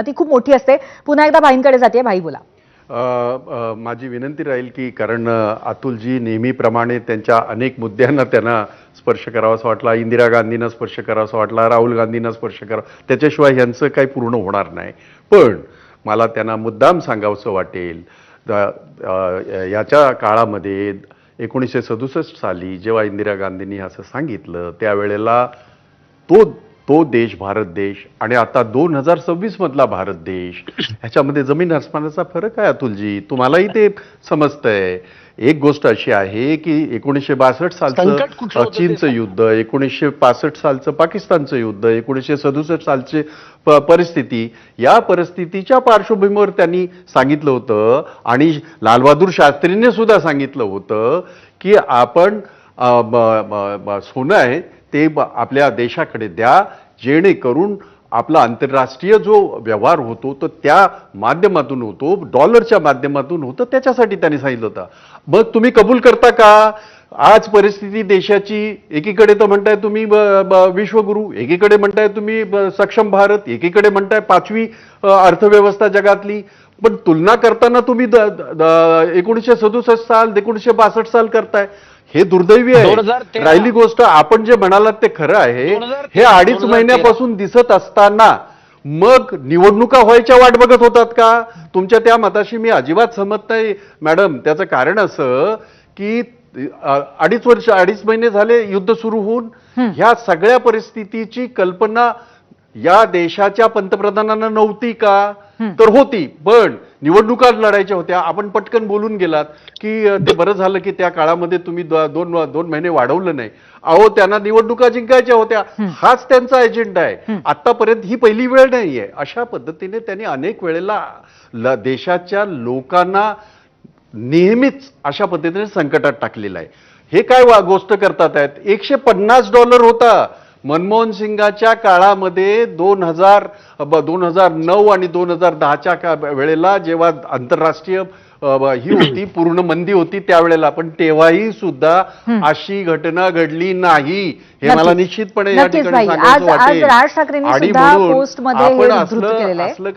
ती खूप मोठी असते. पुन्हा एकदा भाईंकडे जाते. भाई बोला. माझी विनंती राहील की कारण अतुलजी नेहमीप्रमाणे त्यांच्या अनेक मुद्द्यांना त्यांना स्पर्श करावासा वाटला, इंदिरा गांधींना स्पर्श करावासा वाटला, राहुल गांधींना स्पर्श करावा, त्याच्याशिवाय ह्यांचं काही पूर्ण होणार नाही. पण मला त्यांना मुद्दाम सांगावंसं वाटेल, याच्या काळामध्ये 1967 साली जेव्हा इंदिरा गांधींनी असं सांगितलं त्यावेळेला तो तो देश, भारत देश, आणि आता 2026 मधला भारत देश, ह्याच्यामध्ये जमीन आसमानाचा फरक आहे अतुलजी. तुम्हालाही ते समजतंय. एक गोष्ट अशी आहे की 1962 सालचं चीनचं युद्ध, 1965 सालचं पाकिस्तानचं युद्ध, 1967 सालची परिस्थिती, या परिस्थितीच्या पार्श्वभूमीवर त्यांनी सांगितलं होतं आणि लालबहादूर शास्त्रींनी सुद्धा सांगितलं होतं की आपण सोनं आहे ते आपल्या देशाकडे द्या, जेणेकरून आपला आंतरराष्ट्रीय जो व्यवहार होतो तो त्या माध्यमातून होतो, डॉलरच्या माध्यमातून होतं, त्याच्यासाठी त्यांनी सांगितलं होतं. मग तुम्ही कबूल करता का? आज परिस्थिती देशाची, एकीकडे तर म्हणताय तुम्ही विश्वगुरु, एकीकडे म्हणताय तुम्ही सक्षम भारत, एकीकडे म्हणताय 5वी अर्थव्यवस्था जगातली, पण तुलना करताना तुम्ही 1967 साल 1962 साल करताय. हे दुर्दैवी आहे. राहिली गोष्ट आपण जे म्हणालात ते खरं आहे. हे 2.5 महिन्यापासून दिसत असताना मग निवडणुका व्हायच्या वाट बघत होतात का? तुमच्या त्या मताशी मी अजिबात सहमत नाही मॅडम. त्याचं कारण असं की 2.5 महिने झाले युद्ध सुरू होऊन. ह्या सगळ्या परिस्थितीची कल्पना या देशाच्या पंतप्रधानांना नव्हती का? तर होती, पण निवडणुका लढायच्या होत्या. आपण पटकन बोलून गेलात की ते बरं झालं की त्या काळामध्ये तुम्ही दोन महिने वाढवलं नाही. अहो, त्यांना निवडणुका जिंकायच्या होत्या. हाच त्यांचा एजेंडा आहे. आतापर्यंत ही पहिली वेळ नाहीये. अशा पद्धतीने त्यांनी अनेक वेळेला देशाच्या लोकांना नेहमीच अशा पद्धतीने संकटात टाकलेलं आहे. हे काय गोष्ट करतात आहेत? $150 होता मनमोहन सिंगाच्या काळामध्ये 2009 आणि 2010च्या वेळेला, जेव्हा आंतरराष्ट्रीय ही होती, पूर्ण मंदी होती त्यावेळेला. पण तेव्हाही सुद्धा अशी घटना घडली नाही. हे मला निश्चितपणे या ठिकाणी सांगायचं वाटेल. राज ठाकरेंनी सुद्धा पोस्टमध्ये हे उद्धृत केलेलं आहे.